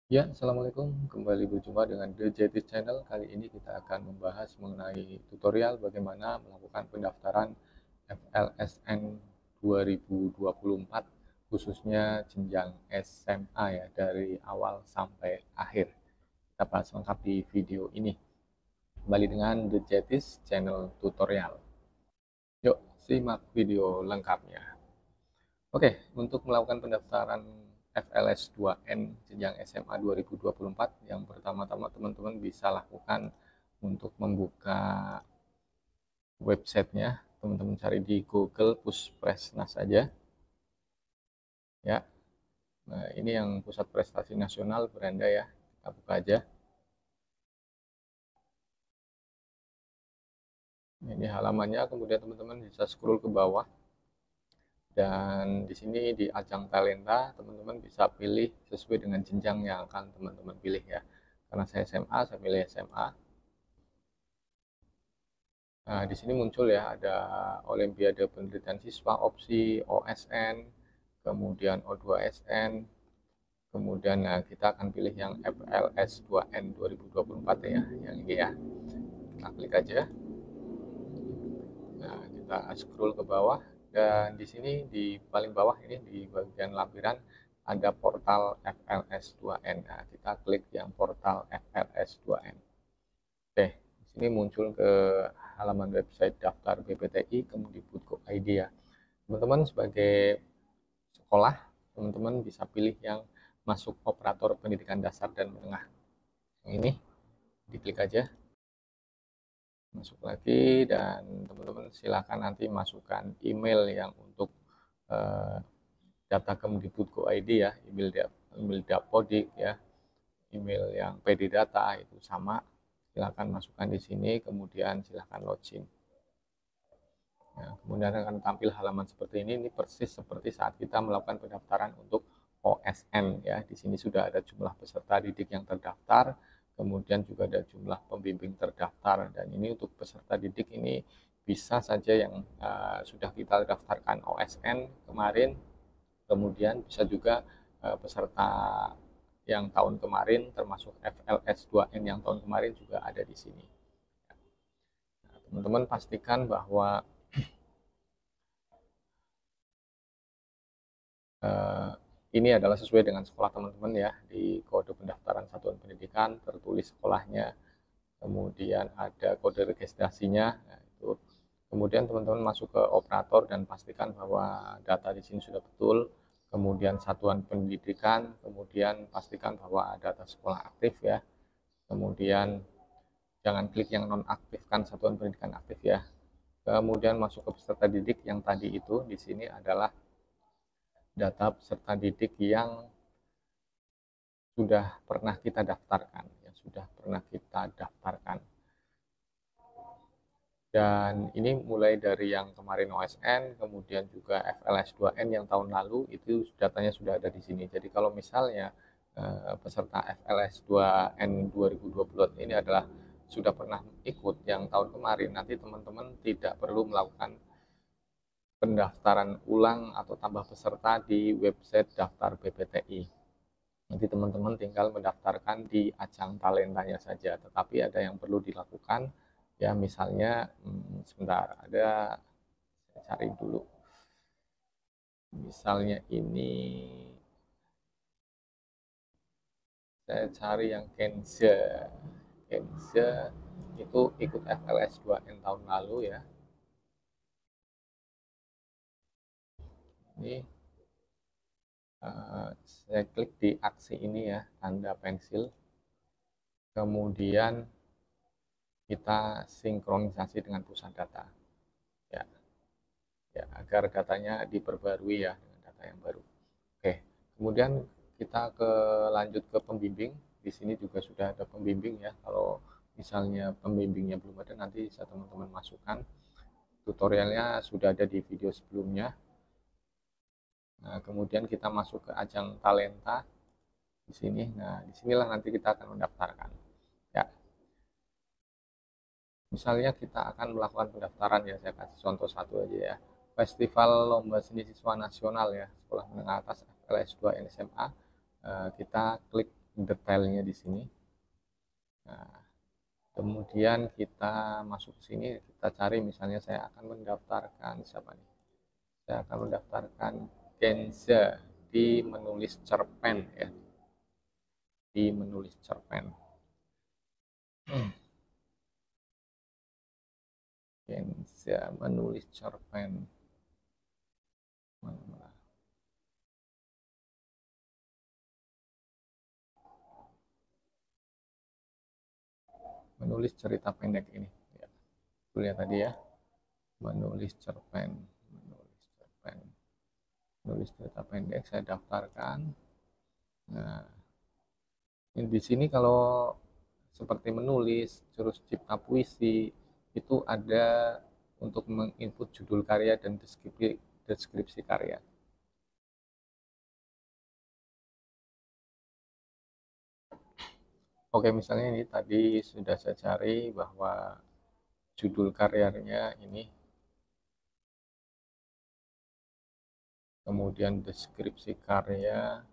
Ya, Assalamualaikum. Kembali berjumpa dengan The JT Channel. Kali ini kita akan membahas mengenai tutorial bagaimana melakukan pendaftaran FLSN 2024, khususnya jenjang SMA ya, dari awal sampai akhir. Kita bahas lengkap di video ini. Kembali dengan The JT Channel Tutorial. Yuk, simak video lengkapnya. Oke, untuk melakukan pendaftaran FLS 2N jenjang SMA 2024, yang pertama-tama teman-teman bisa lakukan untuk membuka websitenya. Teman-teman cari di Google Puspresnas saja. Ya, nah, ini yang Pusat Prestasi Nasional Beranda ya. Kita buka aja. Ini halamannya, kemudian teman-teman bisa scroll ke bawah. Dan di sini di ajang talenta, teman-teman bisa pilih sesuai dengan jenjang yang akan teman-teman pilih ya. Karena saya SMA, saya pilih SMA. Nah, di sini muncul ya, ada Olimpiade Penelitian Siswa, opsi OSN, kemudian O2SN, kemudian nah, kita akan pilih yang FLS 2N 2024 ya, yang ini ya. Kita klik aja. Nah, kita scroll ke bawah dan di sini di paling bawah ini di bagian lampiran ada portal FLS 2N. Nah, kita klik yang portal FLS 2N. Oke, di sini muncul ke halaman website daftar BPTI Kemdikbud.id ya. Teman-teman sebagai sekolah, teman-teman bisa pilih yang masuk operator pendidikan dasar dan menengah. Yang ini diklik aja, masuk lagi, dan teman-teman silakan nanti masukkan email yang untuk eh, data Kemdikbud.id ya, email Dapodik ya, email yang PD data itu sama. Silakan masukkan di sini, kemudian silakan login. Nah, kemudian akan tampil halaman seperti ini persis seperti saat kita melakukan pendaftaran untuk OSN ya. Di sini sudah ada jumlah peserta didik yang terdaftar, kemudian juga ada jumlah pembimbing terdaftar, dan ini untuk peserta didik ini bisa saja yang sudah kita daftarkan OSN kemarin, kemudian bisa juga peserta yang tahun kemarin termasuk FLS 2N yang tahun kemarin juga ada di sini. Nah, teman-teman pastikan bahwa uh, ini adalah sesuai dengan sekolah teman-teman ya. Di kode pendaftaran satuan pendidikan tertulis sekolahnya, kemudian ada kode registrasinya. Nah, itu kemudian teman-teman masuk ke operator dan pastikan bahwa data di sini sudah betul, kemudian satuan pendidikan, kemudian pastikan bahwa data sekolah aktif ya, kemudian jangan klik yang nonaktifkan satuan pendidikan aktif ya, kemudian masuk ke peserta didik yang tadi itu. Di sini adalah data peserta didik yang sudah pernah kita daftarkan, dan ini mulai dari yang kemarin OSN, kemudian juga FLS 2N yang tahun lalu, itu datanya sudah ada di sini. Jadi kalau misalnya peserta FLS 2N 2020 ini adalah sudah pernah ikut yang tahun kemarin, nanti teman-teman tidak perlu melakukan pendaftaran ulang atau tambah peserta di website daftar BPTI. Nanti teman-teman tinggal mendaftarkan di ajang talentanya saja, tetapi ada yang perlu dilakukan ya, misalnya sebentar, ada, saya cari dulu, misalnya ini saya cari yang Kenze itu ikut FLS 2N tahun lalu ya. Ini saya klik di aksi ini ya, tanda pensil, kemudian kita sinkronisasi dengan pusat data ya, agar datanya diperbarui ya dengan data yang baru. Oke, kemudian kita lanjut ke pembimbing. Di sini juga sudah ada pembimbing ya. Kalau misalnya pembimbingnya belum ada, nanti bisa teman-teman masukkan. Tutorialnya sudah ada di video sebelumnya. Nah, kemudian kita masuk ke ajang talenta di sini. Nah, disinilah nanti kita akan mendaftarkan. Ya, misalnya kita akan melakukan pendaftaran ya, saya kasih contoh satu aja ya. Festival Lomba Seni Siswa Nasional ya, Sekolah Menengah Atas FLS 2 SMA. Kita klik detailnya di sini. Nah, kemudian kita masuk ke sini, kita cari misalnya saya akan mendaftarkan siapa nih? Saya akan mendaftarkan Kenza di menulis cerpen ya. Di menulis cerpen. Kenza menulis cerpen. Menulis cerita pendek ini. Ya. Lihat tadi ya. Menulis cerpen. Menulis cerpen. Menulis cerita pendek saya daftarkan. Nah, di sini kalau seperti menulis, terus cipta puisi, itu ada untuk menginput judul karya dan deskripsi karya. Oke, misalnya ini tadi sudah saya cari bahwa judul karyanya ini, kemudian deskripsi karya,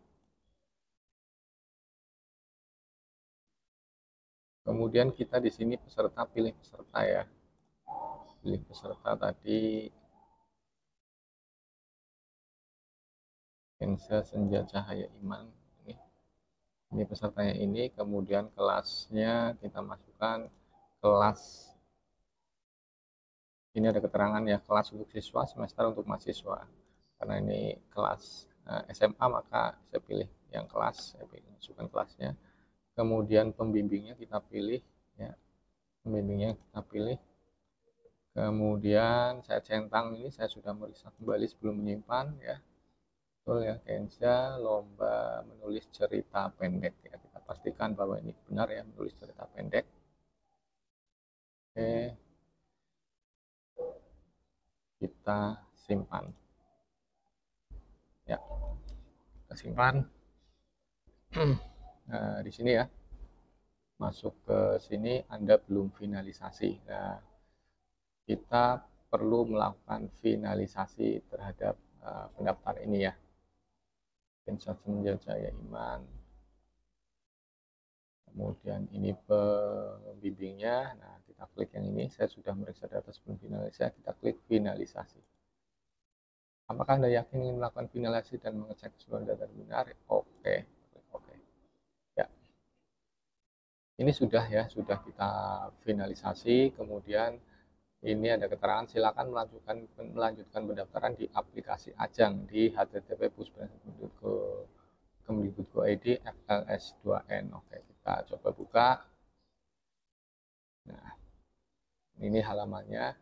kemudian kita di sini peserta, pilih peserta ya. Pilih peserta tadi Kenza Senja Cahaya Iman. Ini pesertanya ini, kemudian kelasnya kita masukkan kelas. Ini ada keterangan ya, kelas untuk siswa, semester untuk mahasiswa. Karena ini kelas SMA, maka saya pilih yang kelas, saya pilih masukkan kelasnya. Kemudian pembimbingnya kita pilih ya, pembimbingnya kita pilih. Kemudian saya centang ini, saya sudah meriksa kembali sebelum menyimpan ya. Betul ya, Kenza lomba menulis cerita pendek ya. Kita pastikan bahwa ini benar ya, menulis cerita pendek. Oke, kita simpan ya, kita simpan. Nah, di sini ya, masuk ke sini Anda belum finalisasi. Nah, kita perlu melakukan finalisasi terhadap pendaftar ini ya. Kenza Senja Cahaya Iman. Kemudian ini pembimbingnya. Nah, kita klik yang ini. Saya sudah meriksa data sebelum finalisasi. Kita klik finalisasi. Apakah Anda yakin ingin melakukan finalisasi dan mengecek keseluruhan data benar? Oke. Oke. Ya. Ini sudah ya, sudah kita finalisasi. Kemudian ini ada keterangan silakan melanjutkan pendaftaran di aplikasi Ajang di http://kemdikbud.go.id FLS2N. Oke, kita coba buka. Nah, ini halamannya.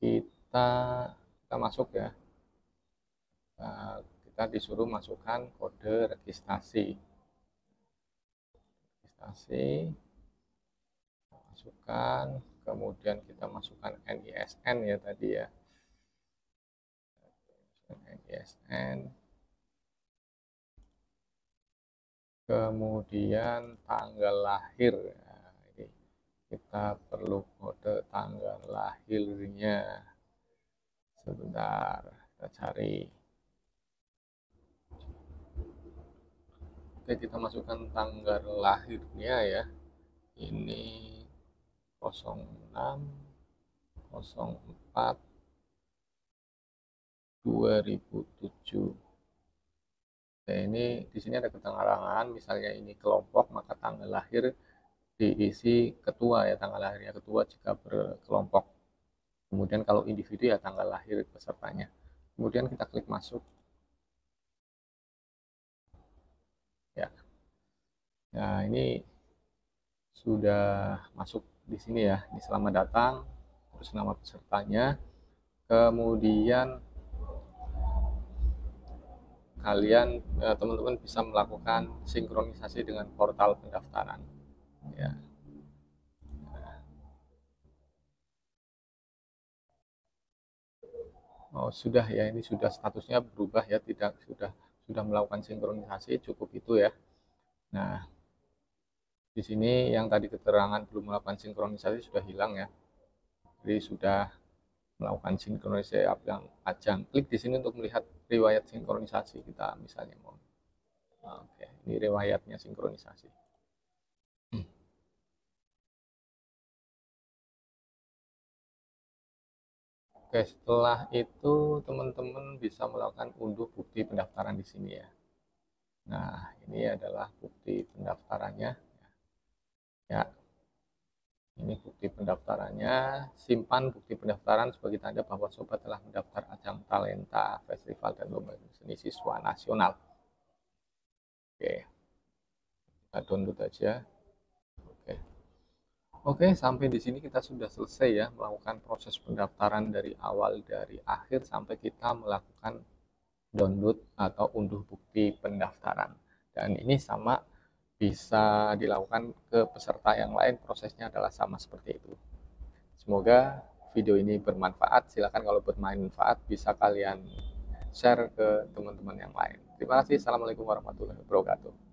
Kita masuk ya. Kita disuruh masukkan kode registrasi. Masukkan, kemudian kita masukkan NISN ya tadi ya. NISN. Kemudian tanggal lahir. Nah, ini kita perlu kode tanggal lahirnya. Sebentar, kita cari. Oke, kita masukkan tanggal lahirnya ya. Ini 06/04/2007. Nah, ini di sini ada keterangan, misalnya ini kelompok, maka tanggal lahir diisi ketua ya, tanggal lahirnya ketua jika berkelompok. Kemudian kalau individu ya tanggal lahir pesertanya. Kemudian kita klik masuk. Ya. Nah, ini sudah masuk di sini ya. Ini selamat datang, terus nama pesertanya. Kemudian kalian teman-teman bisa melakukan sinkronisasi dengan portal pendaftaran ya. Oh, sudah ya, ini sudah statusnya berubah ya, tidak sudah melakukan sinkronisasi, cukup itu ya. Nah, di sini yang tadi keterangan belum melakukan sinkronisasi sudah hilang ya. Jadi sudah melakukan sinkronisasi yang Ajang. Klik di sini untuk melihat riwayat sinkronisasi kita misalnya mau. Oke, ini riwayatnya sinkronisasi. Oke, setelah itu teman-teman bisa melakukan unduh bukti pendaftaran di sini ya. Nah, ini adalah bukti pendaftarannya. Ya, ini bukti pendaftarannya. Simpan bukti pendaftaran sebagai tanda bahwa sobat telah mendaftar ajang talenta, festival, dan lomba seni siswa nasional. Oke, kita download aja. Oke. Oke, sampai di sini kita sudah selesai ya melakukan proses pendaftaran dari awal dari akhir sampai kita melakukan download atau unduh bukti pendaftaran. Dan ini sama bisa dilakukan ke peserta yang lain, prosesnya adalah sama seperti itu. Semoga video ini bermanfaat. Silakan kalau bermanfaat bisa kalian share ke teman-teman yang lain. Terima kasih. Assalamualaikum warahmatullahi wabarakatuh.